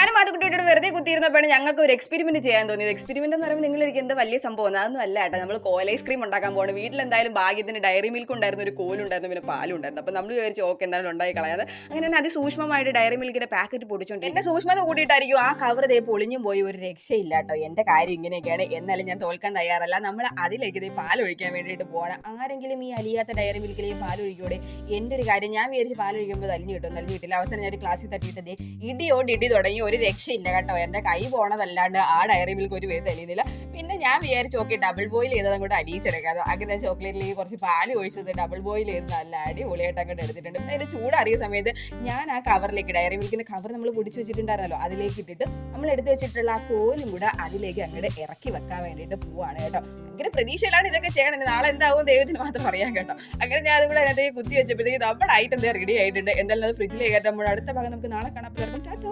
ഞാനും അത് കുട്ടിയോട് വെറുതെ കുത്തിയിരുന്നപ്പോഴാണ് ഞങ്ങൾക്ക് ഒരു എക്സ്പെരിമെന്റ് ചെയ്യാൻ തോന്നിയത്. എക്സ്പെരിമെന്റ് എന്ന് പറയുമ്പോൾ നിങ്ങൾ എനിക്ക് എന്താ വലിയ സംഭവം അതൊന്നും അല്ല കേട്ടോ. നമ്മൾ കോല ഐസ്ക്രീം ഉണ്ടാക്കാൻ പോകണം. വീട്ടിൽ എന്തായാലും ഭാഗ്യത്തിന് ഡയറി മിൽക്ക് ഉണ്ടായിരുന്നു, ഒരു കോലുണ്ടായിരുന്നു, പിന്നെ പാലും ഉണ്ടായിരുന്നു. അപ്പോൾ നമ്മൾ വിചാരിച്ചു ഓക്കെ എന്തായാലും ഉണ്ടായി കളയാതെ അങ്ങനെ തന്നെ അതിസൂക്ഷ്മമായിട്ട് ഡയറി മിൽക്കിന്റെ പാക്കറ്റ് പൊടിച്ചോണ്ട് എന്റെ സൂക്ഷ്മത കൂട്ടിയിട്ടായിരിക്കും ആ കവർ ദേ പൊളിഞ്ഞും പോയി. ഒരു രക്ഷയില്ല കേട്ടോ. എന്റെ കാര്യം ഇങ്ങനെയൊക്കെയാണ്. എന്നാലും ഞാൻ തോൽക്കാൻ തയ്യാറല്ല. നമ്മൾ അതിലേക്ക് ഇത് പാൽ ഒഴിക്കാൻ വേണ്ടിയിട്ട് പോകണം. ആരെങ്കിലും ഈ അലിയാത്ത ഡയറി മിൽക്കിലേക്ക് പാൽ ഒഴിക്കൂടെ? എൻ്റെ ഒരു കാര്യം ഞാൻ വിചാരിച്ച് പാൽ ഒഴിക്കുമ്പോൾ അലിഞ്ഞു കിട്ടും, നൽകി കിട്ടില്ല. അവസാനം ഞാൻ ക്ലാസ്സിൽ തട്ടിയിട്ടതേ ഇടിയോട് ഇടി തുടങ്ങി. ഒരു രക്ഷയില്ല കേട്ടോ. എൻ്റെ കൈ പോണതല്ലാണ്ട് ആ ഡയറി മിൽക്ക് ഒരു വേദ അലിയുന്നില്ല. പിന്നെ ഞാൻ വിചാരിച്ചു ഓക്കെ ഡബിൾ ബോയിൽ ചെയ്തത് അങ്ങോട്ട് അലിയിച്ചെടുക്കാതെ അങ്ങനെ ചോക്ലേറ്റിലേക്ക് കുറച്ച് പാൽ ഒഴിച്ചത് ഡബിൾ ബോയിൽ ചെയ്ത് നല്ല അടിപൊളിയായിട്ട് അങ്ങോട്ട് എടുത്തിട്ടുണ്ട്. പിന്നെ അതിൻ്റെ ചൂടറിയ സമയത്ത് ഞാൻ ആ കവറിലേക്ക് ഡയറി മിൽക്കിൻ്റെ കവർ നമ്മൾ പൊടിച്ച് വെച്ചിട്ടുണ്ടായിരുന്നല്ലോ അതിലേക്ക് ഇട്ടിട്ട് നമ്മൾ എടുത്ത് വെച്ചിട്ടുള്ള ആ കോലും കൂടെ അതിലേക്ക് അങ്ങോട്ട് ഇറക്കി വെക്കാൻ വേണ്ടിയിട്ട് പോവാണ് കേട്ടോ. ഭയങ്കര പ്രതീക്ഷയിലാണ് ഇതൊക്കെ ചെയ്യണത്. നാളെ എന്താവും ദൈവത്തിന് മാത്രം അറിയാം കേട്ടോ. അങ്ങനെ ഞാൻ അതും കൂടെ അതിനകത്ത് കുത്തി വെച്ചപ്പോഴത്തേക്ക് നമ്മുടെ ഐറ്റം റെഡി ആയിട്ടുണ്ട്. എന്തായാലും അത് ഫ്രിഡ്ജിലേക്ക് കയറ്റുമ്പോൾ അടുത്ത ഭാഗം നമുക്ക് നാളെ കാണാൻ. ടാറ്റോ.